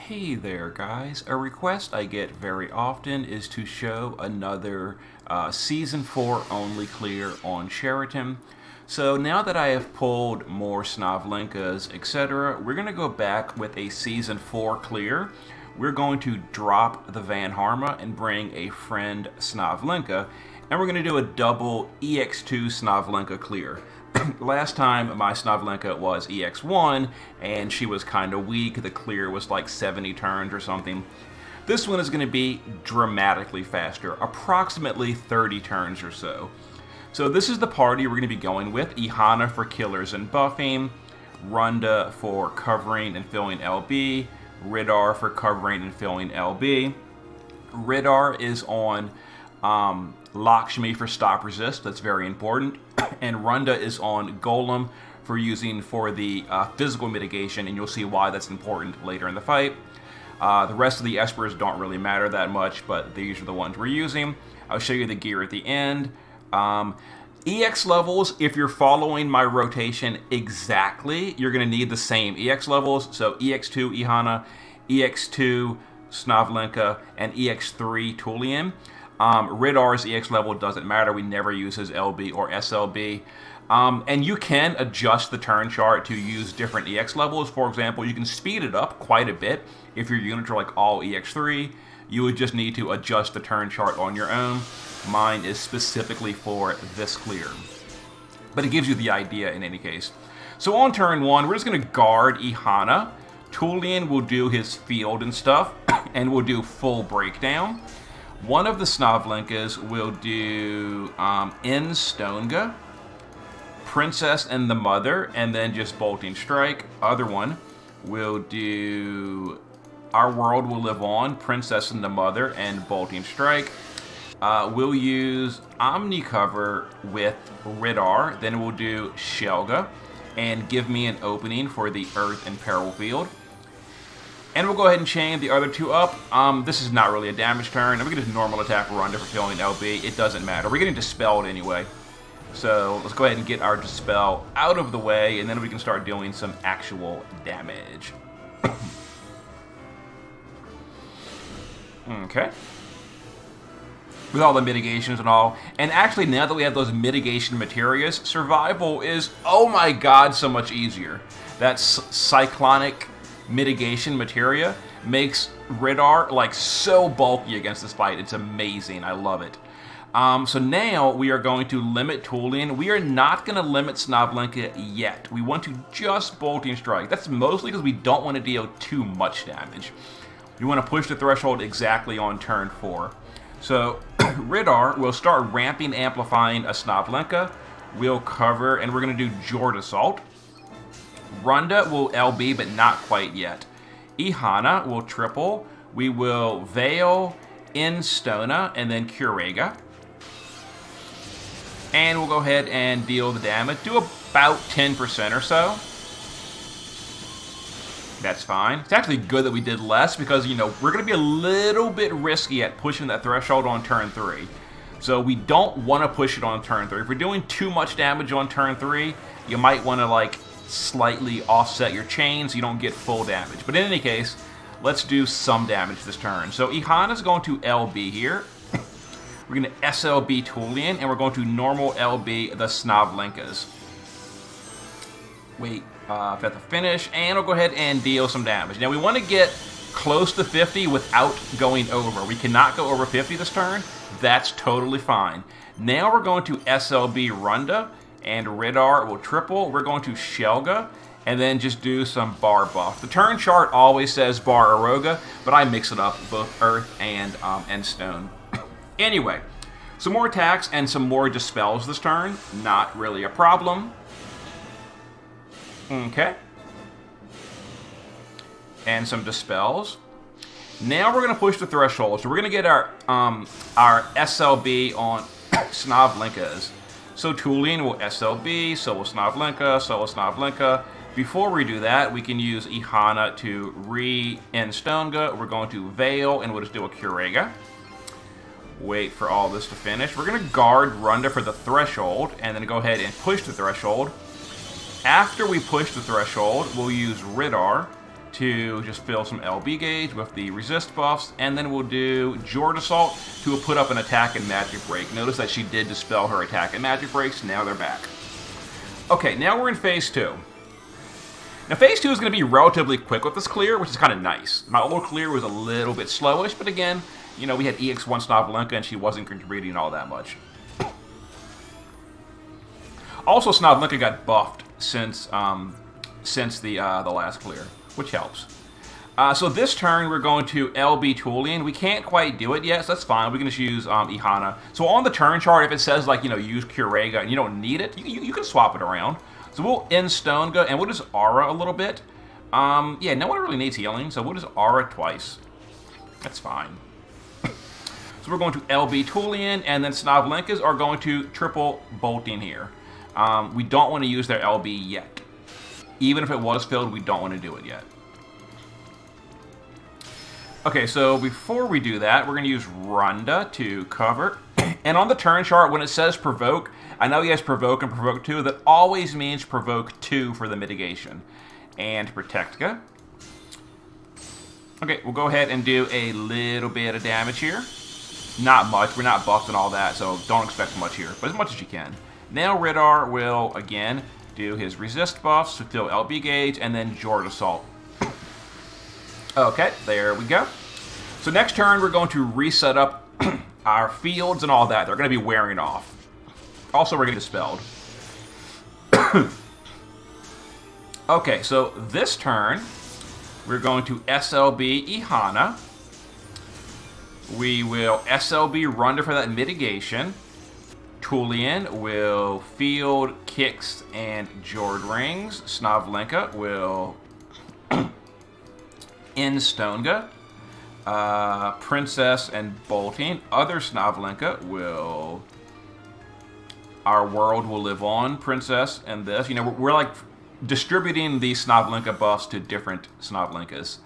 Hey there, guys. A request I get very often is to show another Season 4 only clear on Sheraton. So now that I have pulled more Snovlinkas, etc., we're going to go back with a Season 4 clear. We're going to drop the Van Harma and bring a friend Snovlinka, and we're going to do a double Ex2 Snovlinka clear. Last time my Snovlinka was EX1 and she was kind of weak. The clear was like 70 turns or something. This one is going to be dramatically faster, approximately 30 turns or so. So this is the party we're going to be going with. Ihana for killers and buffing, Runda for covering and filling LB, Ridar for covering and filling LB. Ridar is on Lakshmi for stop resist, that's very important, and Runda is on Golem for using for the physical mitigation, and you'll see why that's important later in the fight. The rest of the Espers don't really matter that much, but these are the ones we're using. I'll show you the gear at the end. EX levels, if you're following my rotation exactly, you're going to need the same EX levels, so EX2 Ihana, EX2 Snovlinka, and EX3 Tulian. Ridar's EX level doesn't matter. We never use his LB or SLB. And you can adjust the turn chart to use different EX levels. For example, you can speed it up quite a bit. If your units are like all EX3, you would just need to adjust the turn chart on your own. Mine is specifically for this clear. But it gives you the idea in any case. So on turn 1, we're just going to guard Ihana. Tulian will do his field and stuff, and we'll do full breakdown. One of the Snovlinkas will do Stonga, Princess and the Mother, and then just Bolting Strike. Other one will do Our World Will Live On, Princess and the Mother, and Bolting Strike. We'll use Omni Cover with Ridar, then we'll do Shelga, and give me an opening for the Earth and Peril Field. And we'll go ahead and chain the other two up. This is not really a damage turn. And we can just normal attack Runda for filling LB. It doesn't matter. We're getting dispelled anyway. So let's go ahead and get our dispel out of the way, and then we can start doing some actual damage. Okay. With all the mitigations and all. And actually, now that we have those mitigation materials, survival is, oh my god, so much easier. That cyclonic mitigation materia makes Ridar like so bulky against this fight. It's amazing. I love it. So now we are going to limit Tulian. We are not going to limit Snovlinka yet. We want to just Bolting Strike. That's mostly because we don't want to deal too much damage. We want to push the threshold exactly on turn 4. So Ridar will start ramping, amplifying a Snovlinka. We'll cover, and we're going to do Jord Assault. Runda will LB, but not quite yet. Ihana will triple. We will Veil, Stona, and then Kurega. And we'll go ahead and deal the damage. Do about 10% or so. That's fine. It's actually good that we did less because, you know, we're going to be a little bit risky at pushing that threshold on turn 3. So we don't want to push it on turn 3. If we're doing too much damage on turn 3, you might want to, like, slightly offset your chain so you don't get full damage. But in any case, let's do some damage this turn. So Ihana's going to LB here. We're going to SLB Tulian, and we're going to normal LB the Snovlinkas. Wait, I've got the finish, and we'll go ahead and deal some damage. Now we want to get close to 50 without going over. We cannot go over 50 this turn. That's totally fine. Now we're going to SLB Runda, and Ridar will triple. We're going to Shelga, and then just do some bar buff. The turn chart always says bar Aroga, but I mix it up, both Earth and Stone. Anyway, some more attacks and some more dispels this turn. Not really a problem. Okay. And some dispels. Now we're going to push the threshold. So we're going to get our SLB on Snovlinkas. So Tulian will SLB, so will Snovlinka, so will Snovlinka. Before we do that, we can use Ihana to re-Stonga. We're going to Veil, and we'll just do a Kurega. Wait for all this to finish. We're going to guard Runda for the threshold, and then go ahead and push the threshold. After we push the threshold, we'll use Ridar, to just fill some LB gauge with the resist buffs, and then we'll do George Assault to put up an attack and magic break. Notice that she did dispel her attack and magic breaks, now they're back. Okay, now we're in phase 2. Now phase 2 is going to be relatively quick with this clear, which is kind of nice. My old clear was a little bit slowish, but again, you know, we had Ex2 Snovlinka and she wasn't contributing all that much. Also, Snovlinka got buffed since the last clear, which helps. So this turn, we're going to LB Tulian. We can't quite do it yet, so that's fine. We can just use Ihana. So on the turn chart, if it says, like, you know, use Kurega and you don't need it, you can swap it around. So we'll end Stonega, and we'll just Aura a little bit. Yeah, no one really needs healing, so we'll just Aura twice. That's fine. So we're going to LB Tulian, and then Snovlinkas are going to triple bolting here. We don't want to use their LB yet. Even if it was filled, we don't want to do it yet. Okay, so before we do that, we're going to use Runda to cover. And on the turn chart, when it says provoke, I know he has provoke and provoke 2. That always means provoke 2 for the mitigation. And Protectka. Okay, we'll go ahead and do a little bit of damage here. Not much. We're not buffed and all that, so don't expect much here. But as much as you can. Now Ridar will, again, do his resist buffs to fill LB gauge, and then George Assault. Okay, there we go. So next turn, we're going to reset up our fields and all that. They're going to be wearing off. Also, we're going to Dispelled. Okay, so this turn, we're going to SLB Ihana. We will SLB Runda for that mitigation. Tulian will field, kicks, and Jord Rings. Snovlinka will end Stonega. Princess and bolting. Other Snovlinka will... Our world will live on, Princess, and this. You know, we're like distributing the Snovlinka buffs to different Snovlinkas.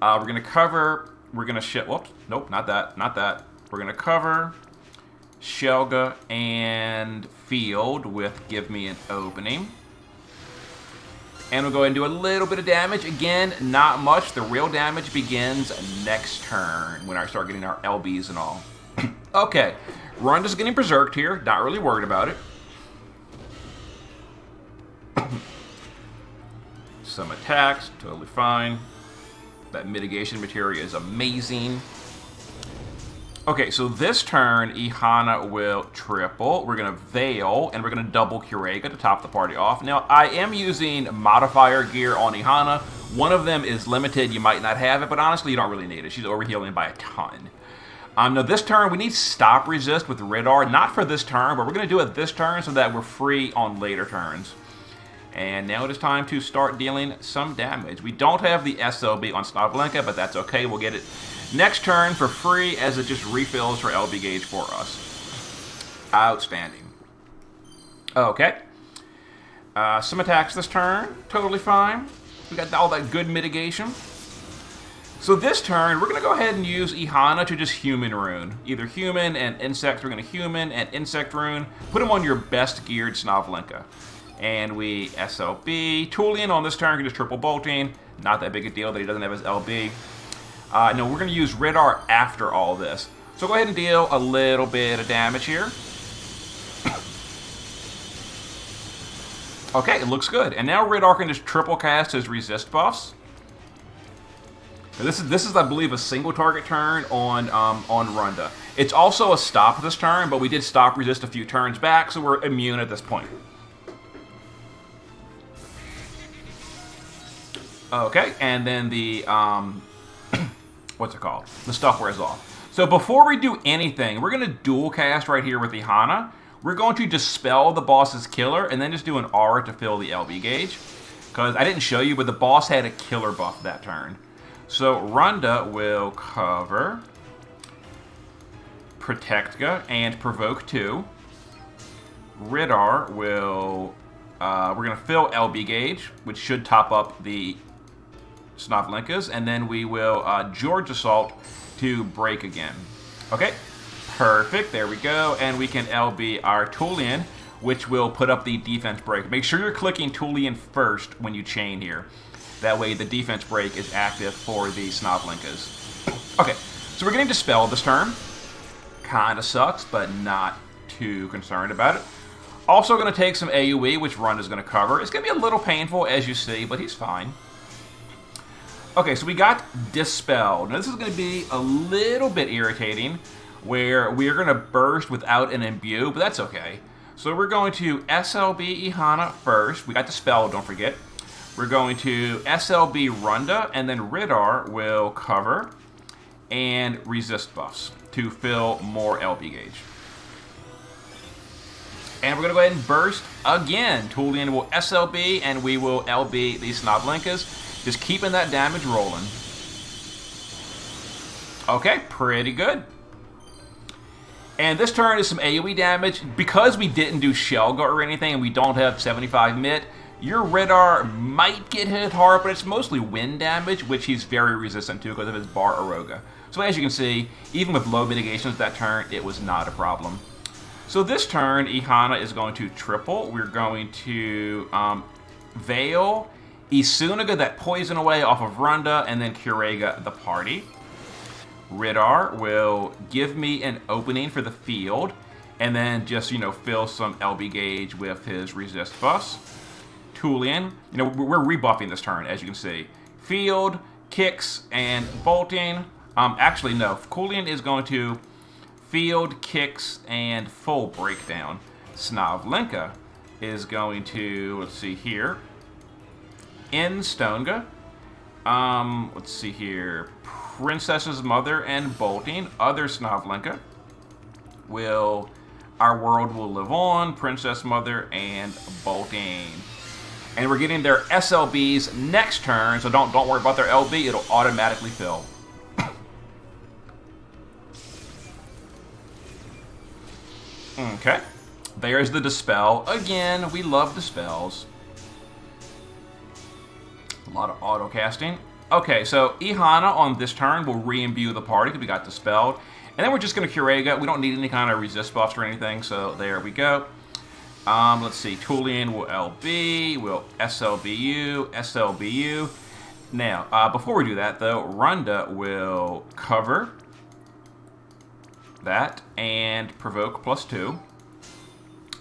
We're going to cover... We're going to ship... Whoops. Nope, not that. Not that. We're going to cover... Shelga and Field with Give Me an Opening. And we'll go ahead and do a little bit of damage. Again, not much. The real damage begins next turn when I start getting our LBs and all. Okay. Runda's getting berserked here. Not really worried about it. Some attacks. Totally fine. That mitigation material is amazing. Okay, so this turn, Ihana will triple. We're going to Veil, and we're going to double Kurega to top the party off. Now, I am using modifier gear on Ihana. One of them is limited. You might not have it, but honestly, you don't really need it. She's overhealing by a ton. Now, this turn, we need Stop Resist with Ridar. Not for this turn, but we're going to do it this turn so that we're free on later turns. And now it is time to start dealing some damage. We don't have the SLB on Snovlinka, but that's okay. We'll get it next turn for free as it just refills her LB gauge for us. Outstanding. Okay. Some attacks this turn. Totally fine. We got all that good mitigation. So this turn, we're going to go ahead and use Ihana to just Human Rune. Either Human and Insect. We're going to Human and Insect Rune. Put them on your best geared Snovlinka. And we SLB. Tulian on this turn can just triple bolting. Not that big a deal that he doesn't have his LB. No, we're going to use Ridar after all this. So go ahead and deal a little bit of damage here. Okay, it looks good. And now Ridar can just triple cast his resist buffs. Now this is, I believe, a single target turn on Runda. It's also a stop this turn, but we did stop resist a few turns back, so we're immune at this point. Okay, and then the, what's it called? The stuff wears off. So before we do anything, we're going to dual cast right here with Ihana. We're going to dispel the boss's killer and then just do an aura to fill the LB gauge. Because I didn't show you, but the boss had a killer buff that turn. So Runda will cover Protectka and Provoke 2. Ridar will, we're going to fill LB gauge, which should top up the Snovlinkas, and then we will George Assault to break again. Okay, perfect, there we go, and we can LB our Tulian, which will put up the defense break. Make sure you're clicking Tulian first when you chain here. That way the defense break is active for the Snovlinkas. Okay, so we're getting dispelled this turn. Kind of sucks, but not too concerned about it. Also going to take some AoE, which Run is going to cover. It's going to be a little painful, as you see, but he's fine. Okay, so we got Dispelled. Now, this is going to be a little bit irritating, where we are going to burst without an Imbue, but that's okay. So we're going to SLB Ihana first. We got Dispelled, don't forget. We're going to SLB Runda, and then Ridar will cover and resist buffs to fill more LB gauge. And we're going to go ahead and burst again. Tulian will SLB, and we will LB these Snovlinkas. Just keeping that damage rolling. Okay, pretty good. And this turn is some AoE damage. Because we didn't do Shelga or anything, and we don't have 75 mid, your Ridar might get hit hard, but it's mostly wind damage, which he's very resistant to because of his Bar Aroga. So as you can see, even with low mitigations that turn, it was not a problem. So this turn, Ihana is going to triple. We're going to Veil, Isunaga that poison away off of Runda, and then Kurega the party. Ridar will give me an opening for the field, and then just, fill some LB gauge with his resist buffs. Tulian, we're rebuffing this turn, as you can see. Field, kicks, and bolting. Actually, no. Tulian is going to field, kicks, and full breakdown. Snovlinka is going to, let's see here, in Stonga. Let's see here. Princess's Mother and bolting. Other Snovlinka will, our world will live on. Princess Mother and bolting. And we're getting their SLBs next turn, so don't worry about their LB. It'll automatically fill. Okay. There's the Dispel. Again, we love Dispels. A lot of auto casting. Okay, so Ihana on this turn will re-imbue the party because we got Dispelled. And then we're just going to Kurega. We don't need any kind of resist buffs or anything, so there we go. Let's see. Tulian will LB, will SLBU, SLBU. Now, before we do that, though, Runda will cover that and provoke +2.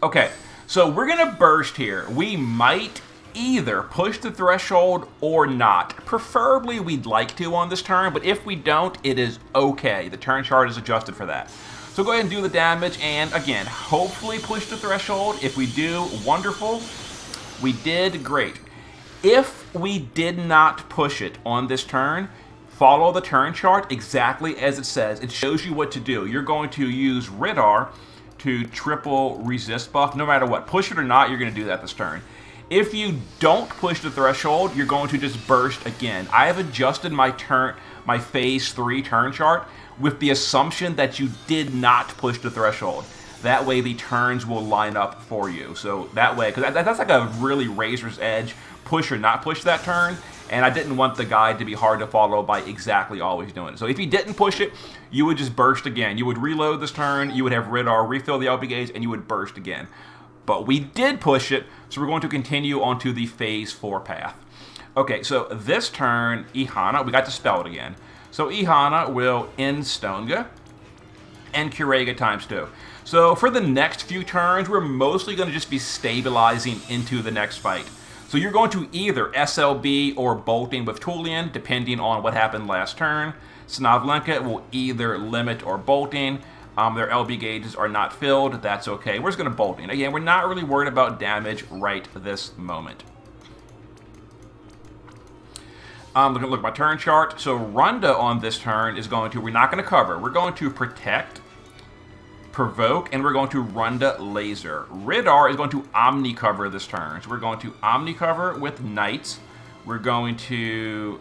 Okay, so we're going to burst here. We might either push the threshold or not. Preferably, we'd like to on this turn, but if we don't, it is okay. The turn chart is adjusted for that. So go ahead and do the damage, and again, hopefully push the threshold. If we do, wonderful. We did great. If we did not push it on this turn, follow the turn chart exactly as it says. It shows you what to do. You're going to use Ridar to triple resist buff, no matter what. Push it or not, you're going to do that this turn. If you don't push the threshold, you're going to just burst again. I have adjusted my phase 3 turn chart with the assumption that you did not push the threshold. That way the turns will line up for you. So that way, because that's like a really razor's edge, push or not push that turn, and I didn't want the guide to be hard to follow by exactly always doing it. So if you didn't push it, you would just burst again. You would reload this turn, you would have Ridar refill the LB gauge, and you would burst again. But we did push it, so we're going to continue onto the phase 4 path. Okay, so this turn, Ihana, we got to spell it again. So Ihana will end Stonga and Kurega ×2. So for the next few turns, we're mostly going to just be stabilizing into the next fight. So you're going to either SLB or bolting with Tulian, depending on what happened last turn. Snovlinka will either limit or bolting. Their LB gauges are not filled. That's okay. We're just going to bolting. Again, we're not really worried about damage right this moment. Look at my turn chart. So Runda on this turn is going to, we're not going to cover. We're going to protect, provoke, and we're going to Runda laser. Ridar is going to omni cover this turn. So we're going to omni cover with knights. We're going to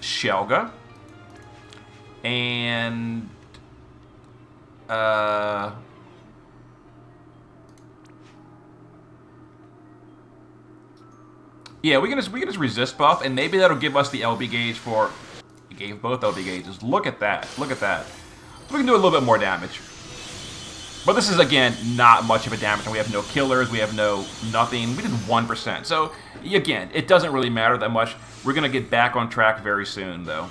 Shelga. And yeah, we can just resist buff, and maybe that'll give us the LB gauge for. It gave both LB gauges. Look at that. Look at that. We can do a little bit more damage. But this is, again, not much of a damage. We have no killers. We have no nothing. We did 1%. So, again, it doesn't really matter that much. We're going to get back on track very soon, though.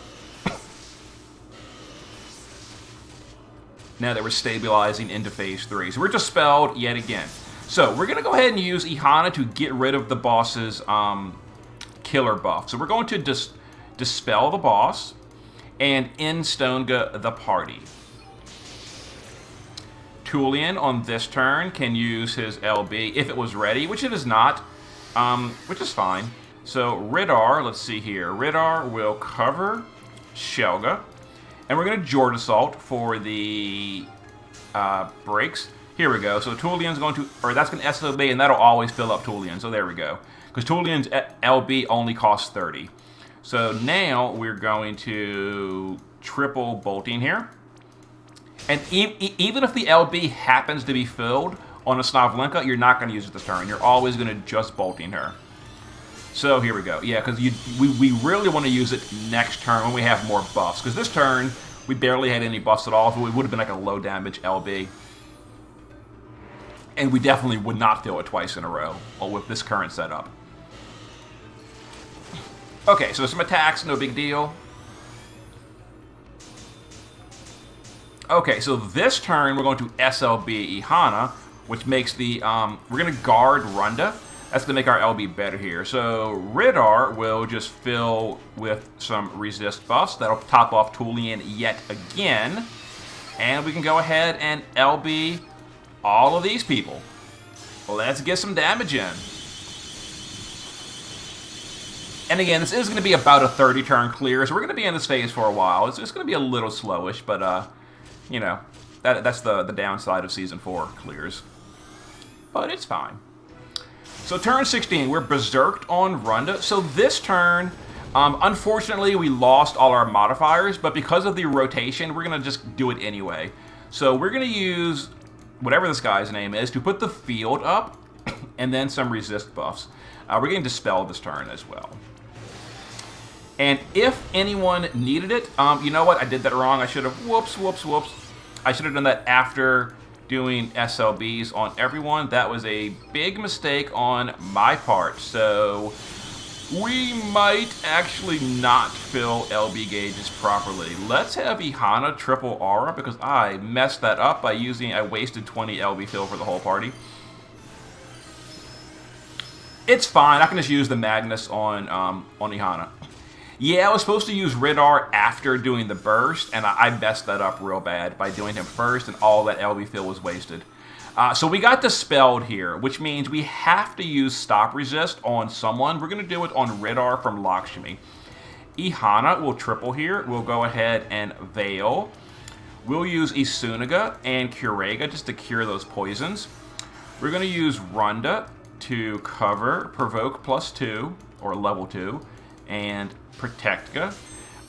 Now that we're stabilizing into Phase 3. So we're dispelled yet again. So we're going to go ahead and use Ihana to get rid of the boss's killer buff. So we're going to dispel the boss and end Stonga the party. Tulian on this turn can use his LB if it was ready, which it is not, which is fine. So Ridar, let's see here. Ridar will cover Shelga. And we're going to Jord Assault for the breaks. Here we go. So Tulian's going to, or that's going to SOB, and that'll always fill up Tulian. So there we go. Because Tulian's LB only costs 30. So now we're going to triple bolting here. And even if the LB happens to be filled on a Snovlinka, you're not going to use it this turn. You're always going to just bolting her. So here we go. Yeah, because we really want to use it next turn when we have more buffs. Because this turn, we barely had any buffs at all. So it would have been like a low damage LB. And we definitely would not fill it twice in a row with this current setup. Okay, so some attacks, no big deal. Okay, so this turn we're going to SLB Ihana, which makes the, we're going to guard Runda. That's to make our LB better here. So Ridar will just fill with some resist buffs. That'll top off Tulian yet again. And we can go ahead and LB all of these people. Let's get some damage in. And again, this is going to be about a 30-turn clear, so we're going to be in this phase for a while. It's going to be a little slowish, but, you know, that's the downside of Season 4 clears. But it's fine. So turn 16, we're berserked on Runda. So this turn, unfortunately, we lost all our modifiers, but because of the rotation, we're going to just do it anyway. So we're going to use whatever this guy's name is to put the field up and then some resist buffs. We're getting dispelled this turn as well. And if anyone needed it, you know what? I did that wrong. I should have, whoops. I should have done that after doing SLBs on everyone. That was a big mistake on my part. So we might actually not fill LB gauges properly. Let's have Ihana triple aura because I messed that up by I wasted 20 LB fill for the whole party. It's fine. I can just use the Magnus on Ihana. Yeah, I was supposed to use Ridar after doing the burst, and I messed that up real bad by doing him first, and all that LB fill was wasted. So we got dispelled here, which means we have to use stop resist on someone. We're going to do it on Ridar from Lakshmi. Ihana will triple here. We'll go ahead and Veil. We'll use Isunaga and Kurega just to cure those poisons. We're going to use Runda to cover Provoke +2, or level 2, and Protectka.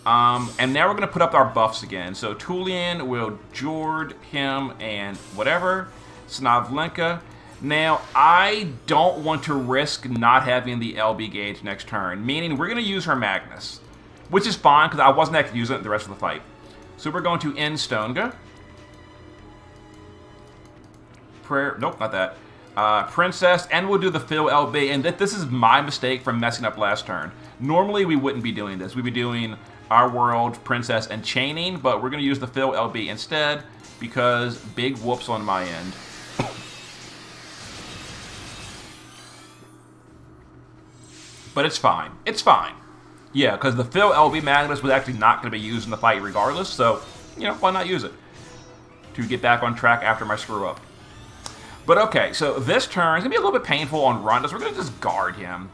And now we're going to put up our buffs again. So Tulian will Jord him and whatever. Snovlinka. Now, I don't want to risk not having the LB gauge next turn, meaning we're going to use her Magnus, which is fine because I wasn't actually using it the rest of the fight. So we're going to end Stonga. Nope, not that. Princess, and we'll do the fill LB, and this is my mistake from messing up last turn. Normally, we wouldn't be doing this. We'd be doing Our World, Princess, and Chaining, but we're going to use the fill LB instead because big whoops on my end. But it's fine. It's fine. Yeah, because the fill LB Magnus was actually not going to be used in the fight regardless, so, you know, why not use it? To get back on track after my screw-up. But okay, so this turn is going to be a little bit painful on Runda, so we're going to just guard him.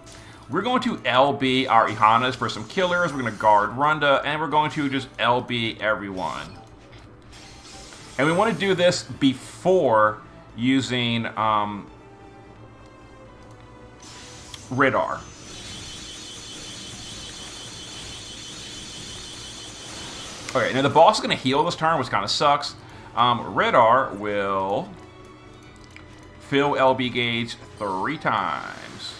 We're going to LB our Ihanas for some killers, we're going to guard Runda, and we're going to just LB everyone. And we want to do this before using Ridar. Okay, now the boss is going to heal this turn, which kind of sucks. Ridar will fill LB gauge 3 times.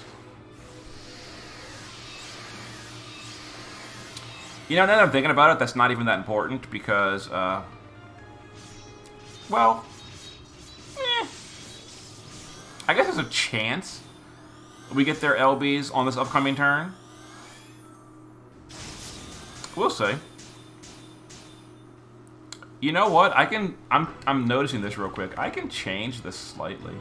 You know, now that I'm thinking about it, that's not even that important because, well, I guess there's a chance we get their LBs on this upcoming turn. We'll see. You know what? I'm noticing this real quick. I can change this slightly.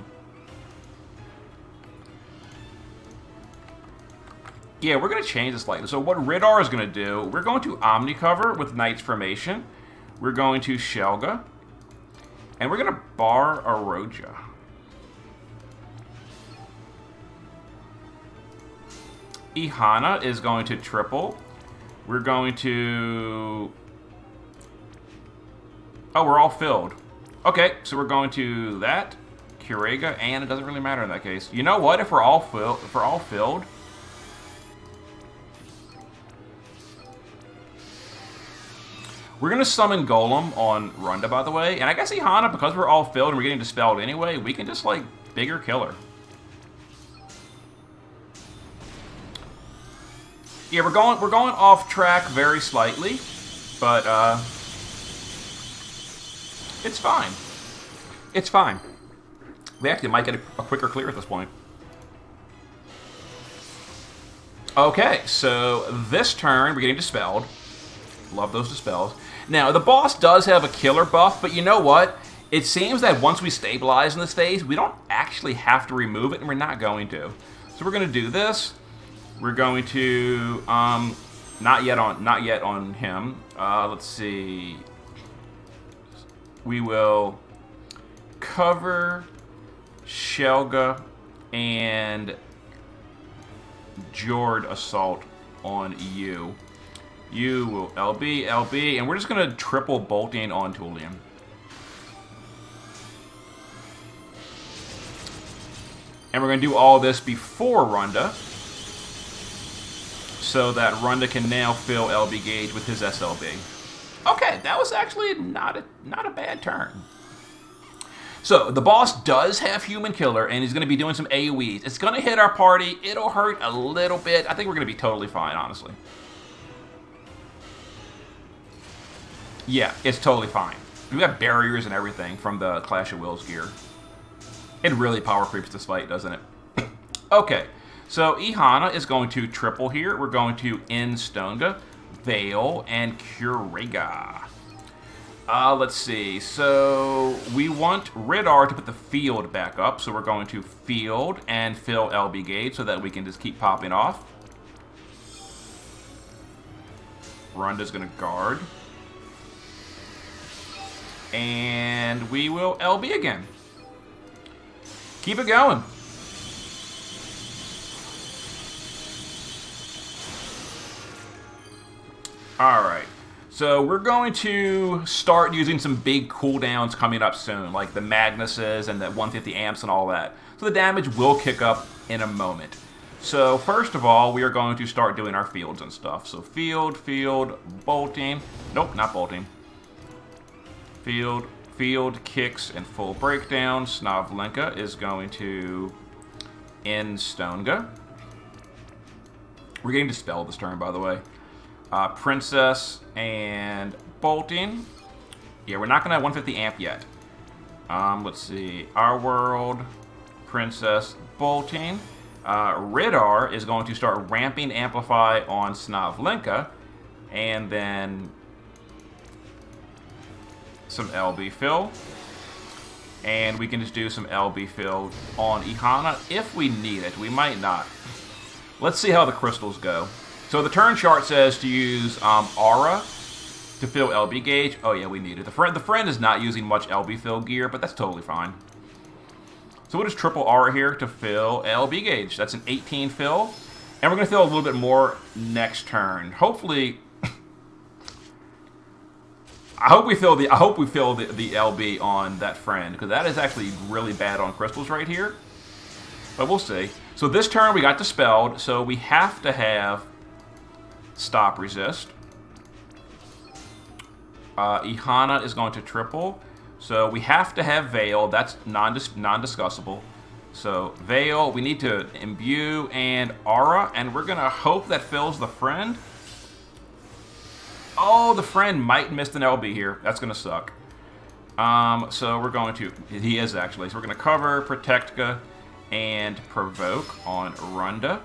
Yeah, we're going to change this slightly. So what Ridar is going to do, we're going to Omnicover with Knight's Formation. We're going to Shelga. And we're going to bar Aroja. Ihana is going to triple. We're going to... Oh, we're all filled. Okay, so we're going to that, Kurega, and it doesn't really matter in that case. You know what? If we're all filled, we're gonna summon Golem on Runda, by the way. And I guess Ihana, because we're all filled and we're getting dispelled anyway, we can just like bigger kill her. Yeah, we're going off track very slightly, but it's fine. It's fine. We actually might get a quicker clear at this point. Okay, so this turn we're getting dispelled. Love those dispels. Now, the boss does have a killer buff, but you know what? It seems that once we stabilize in this phase, we don't actually have to remove it, and we're not going to. So we're going to do this. We're going to not yet on him. Let's see. We will cover Shelga and Jord Assault on you. You will LB, and we're just going to triple bolting on Tulium. And we're going to do all this before Runda, so that Runda can now fill LB Gauge with his SLB. Okay, that was actually not a bad turn. So, the boss does have Human Killer, and he's going to be doing some AoEs. It's going to hit our party. It'll hurt a little bit. I think we're going to be totally fine, honestly. Yeah, it's totally fine. We got barriers and everything from the Clash of Wills gear. It really power creeps this fight, doesn't it? Okay, so Ihana is going to triple here. We're going to end Stonga, Veil, and Kurega. Let's see. So we want Ridar to put the field back up. So we're going to field and fill LB Gauge so that we can just keep popping off. Runda's going to guard. And we will LB again. Keep it going. Alright. So we're going to start using some big cooldowns coming up soon, like the Magnuses and the 150 amps and all that. So the damage will kick up in a moment. So first of all, we are going to start doing our fields and stuff. So field, bolting. Nope, not bolting. Field, kicks, and full breakdown. Snovlinka is going to end Stonga. We're getting dispelled this turn, by the way. Princess and bolting. Yeah, we're not going to have 150 amp yet. Let's see. Our world, Princess, bolting. Ridar is going to start ramping Amplify on Snovlinka. And then some LB fill. And we can just do some LB fill on Ihana if we need it. We might not. Let's see how the crystals go. So the turn chart says to use Aura to fill LB Gauge. Oh yeah, we need it. The friend is not using much LB fill gear, but that's totally fine. So we'll just triple Aura here to fill LB Gauge. That's an 18 fill. And we're going to fill a little bit more next turn. Hopefully, I hope we fill the LB on that friend, because that is actually really bad on crystals right here. But we'll see. So this turn we got dispelled, so we have to have stop resist. Ihana is going to triple, so we have to have Veil. That's non-discussable. So Veil, we need to imbue and Aura, and we're gonna hope that fills the friend. Oh, the friend might miss an LB here. That's gonna suck. So we're going to, he is actually. So we're gonna cover Protectka and provoke on Runda.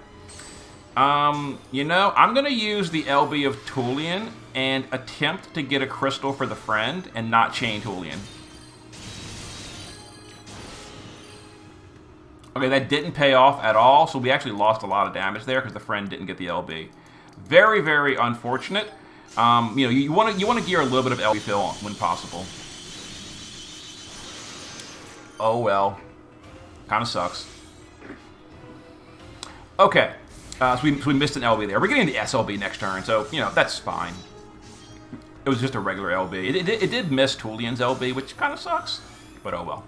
You know, I'm going to use the LB of Tulian and attempt to get a crystal for the friend and not chain Tulian. Okay, that didn't pay off at all, so we actually lost a lot of damage there because the friend didn't get the LB. Very, very unfortunate. You know, you want to gear a little bit of LB fill when possible. Oh well, kind of sucks. Okay, so we missed an LB there. We're getting the SLB next turn, so you know that's fine. It was just a regular LB. It did miss Tulian's LB, which kind of sucks, but oh well.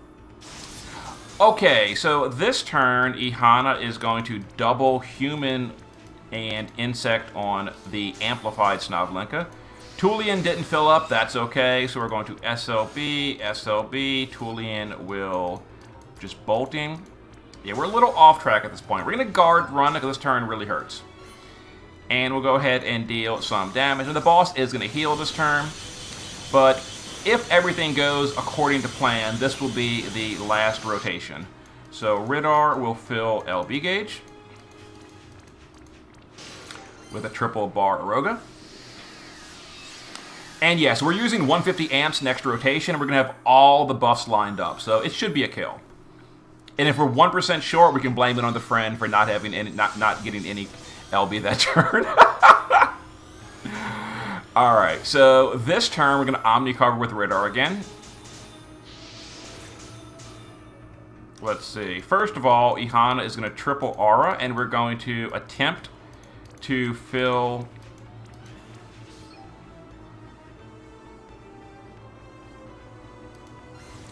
Okay, so this turn, Ihana is going to double human and insect on the amplified Snovlinka. Tulian didn't fill up, that's okay, so we're going to SLB, SLB. Tulian will just bolting. Yeah, we're a little off track at this point. We're going to guard run because this turn really hurts. And we'll go ahead and deal some damage. And the boss is going to heal this turn, but if everything goes according to plan, this will be the last rotation. So Ridar will fill LB gauge with a triple bar Aroga. And yes, we're using 150 amps next rotation, and we're going to have all the buffs lined up. So it should be a kill. And if we're 1% short, we can blame it on the friend for not having any, not getting any LB that turn. Alright, so this turn we're going to Omni cover with Ridar again. Let's see. First of all, Ihana is going to triple Aura, and we're going to attempt to fill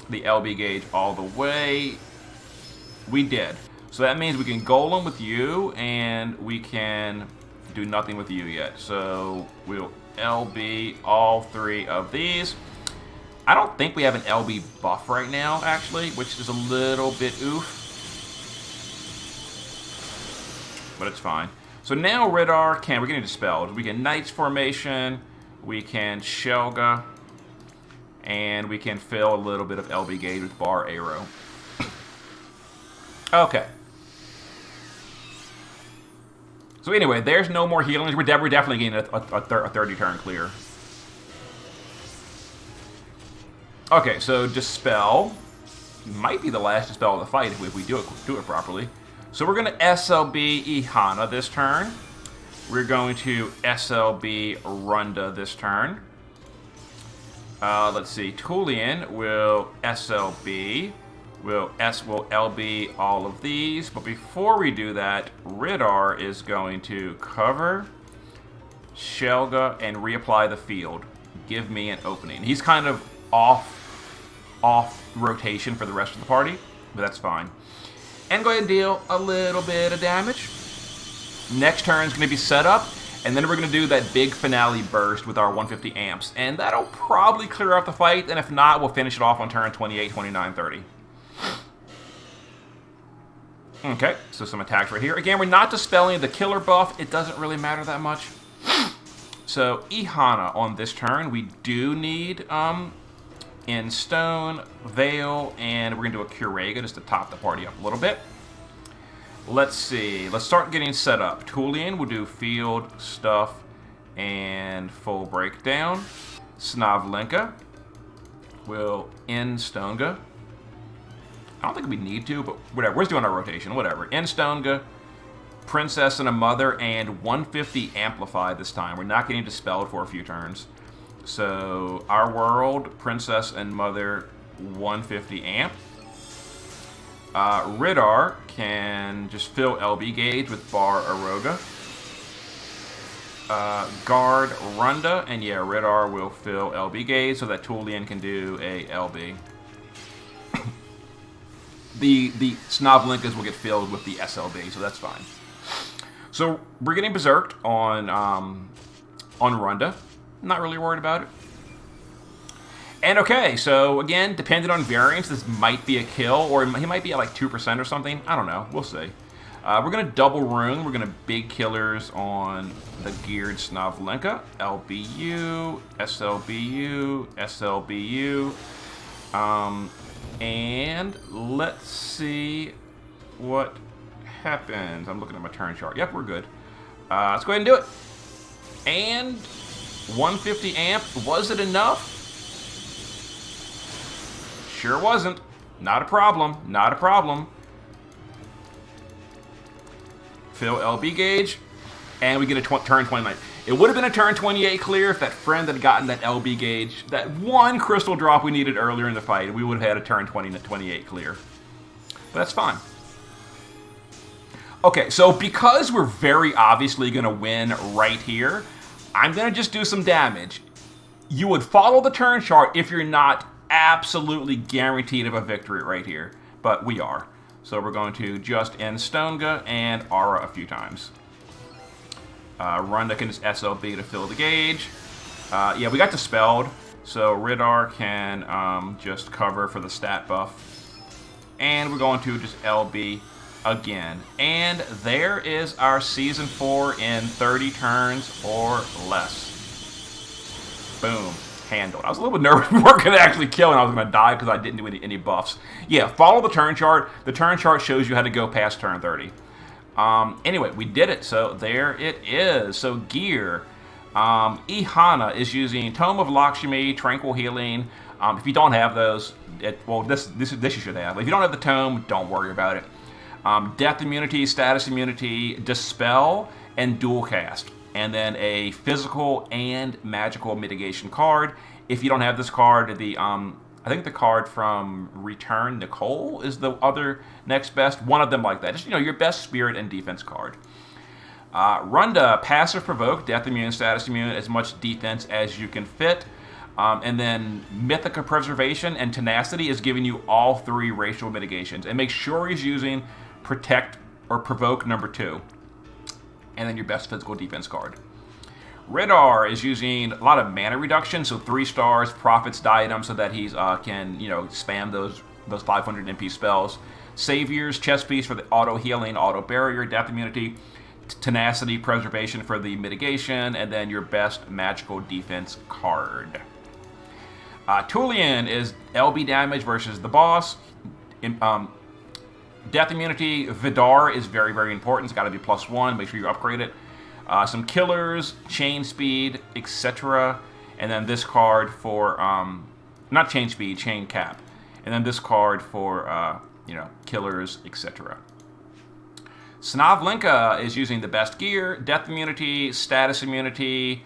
the LB gauge all the way. We did. So that means we can Golem with you, and we can do nothing with you yet. So we'll LB all three of these. I don't think we have an LB buff right now, actually, which is a little bit oof. But it's fine. So now Ridar we're getting dispelled. We can Knights Formation, we can Shelga, and we can fill a little bit of LB gauge with Bar Arrow. Okay. So anyway, there's no more healings. We're definitely getting a 30-turn clear. Okay, so Dispel might be the last Dispel of the fight if we do it properly. So we're going to SLB Ihana this turn. We're going to SLB Runda this turn. Let's see. Tulian will SLB. We'll LB all of these, but before we do that, Ridar is going to cover Shelga and reapply the field. Give me an opening. He's kind of off rotation for the rest of the party, but that's fine. And go ahead and deal a little bit of damage. Next turn is going to be set up, and then we're going to do that big finale burst with our 150 amps, and that'll probably clear out the fight, and if not, we'll finish it off on turn 28, 29, 30. Okay, so some attacks right here. Again, we're not dispelling the killer buff. It doesn't really matter that much. So, Ihana on this turn. We do need in Stone, Veil, and we're going to do a Kurega just to top the party up a little bit. Let's see. Let's start getting set up. Tulian will do Field, Stuff, and Full Breakdown. Snovlinka will end Stonga. I don't think we need to, but whatever. We're just doing our rotation. Whatever. In Stonga, Princess and a Mother, and 150 Amplify this time. We're not getting dispelled for a few turns. So, our world, Princess and Mother, 150 Amp. Ridar can just fill LB gauge with Bar Aroga. Guard Runda, and yeah, Ridar will fill LB gauge so that Tulian can do a LB. The Snovlinkas will get filled with the SLB, so that's fine. So we're getting berserked on Runda. Not really worried about it. And okay, so again, depending on variance, this might be a kill, or he might be at like 2% or something. I don't know. We'll see. We're going to double rune. We're going to big killers on the geared Snovlinka. LBU, SLBU, SLBU. And let's see what happens. I'm looking at my turn chart. Yep, we're good. Let's go ahead and do it. And 150 amp. Was it enough? Sure wasn't. Not a problem. Not a problem. Fill LB gauge. And we get a turn 29. It would have been a turn 28 clear if that friend had gotten that LB gauge. That one crystal drop we needed earlier in the fight. We would have had a turn 28 clear. But that's fine. Okay, so because we're very obviously going to win right here, I'm going to just do some damage. You would follow the turn chart if you're not absolutely guaranteed of a victory right here. But we are. So we're going to just end Stonga and Aura a few times. Runda can just SLB to fill the gauge. Yeah, we got Dispelled. So Ridar can just cover for the stat buff. And we're going to just LB again. And there is our Season 4 in 30 turns or less. Boom. Handled. I was a little bit nervous we weren't going to actually kill and I was going to die because I didn't do any buffs. Yeah, follow the turn chart. The turn chart shows you how to go past turn 30. Anyway, we did it. So there it is. So gear. Ihana is using Tome of Lakshmi, Tranquil Healing. If you don't have those, well, this you should have. If you don't have the Tome, don't worry about it. Death immunity, status immunity, dispel, and dual cast. And then a physical and magical mitigation card. If you don't have this card, the I think the card from Return Nicole is the other next best. One of them like that. Just, you know, your best spirit and defense card. Runda, passive provoke, death immune, status immune, as much defense as you can fit. And then Mythica Preservation and Tenacity is giving you all 3 racial mitigations. And make sure he's using Protect or Provoke number 2. And then your best physical defense card. Ridar is using a lot of mana reduction, so 3 stars, Prophet's Diadem, so that he can, you know, spam those 500 MP spells. Savior's Chest Piece for the auto healing, auto barrier, death immunity. Tenacity, Preservation for the mitigation, and then your best magical defense card. Tulian is LB damage versus the boss. Death immunity, Vidar is very, very important. It's got to be +1. Make sure you upgrade it. Some killers, chain speed, etc. And then this card for, not chain speed, chain cap. And then this card for, you know, killers, etc. Snovlinka is using the best gear, death immunity, status immunity,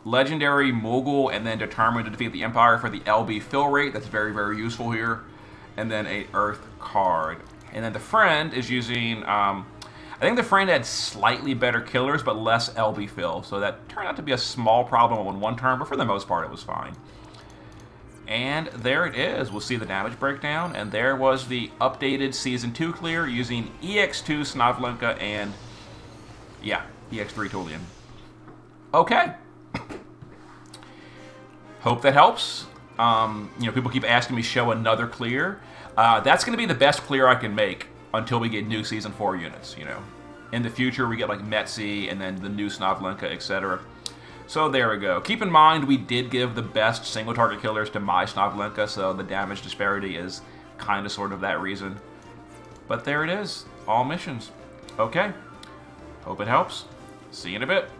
legendary mogul, and then determined to defeat the Empire for the LB fill rate. That's very, very useful here. And then a earth card. And then the friend is using, I think the friend had slightly better killers, but less LB fill. So that turned out to be a small problem on one turn, but for the most part it was fine. And there it is. We'll see the damage breakdown. And there was the updated Season 2 clear using Ex2 Snovlinka and, yeah, Ex3 Tulian. Okay. Hope that helps. You know, people keep asking me show another clear. That's going to be the best clear I can make until we get new Season 4 units, you know. In the future, we get like Metzi and then the new Snovlinka, etc. So there we go. Keep in mind, we did give the best single target killers to my Snovlinka, so the damage disparity is kind of sort of that reason. But there it is. All missions. Okay. Hope it helps. See you in a bit.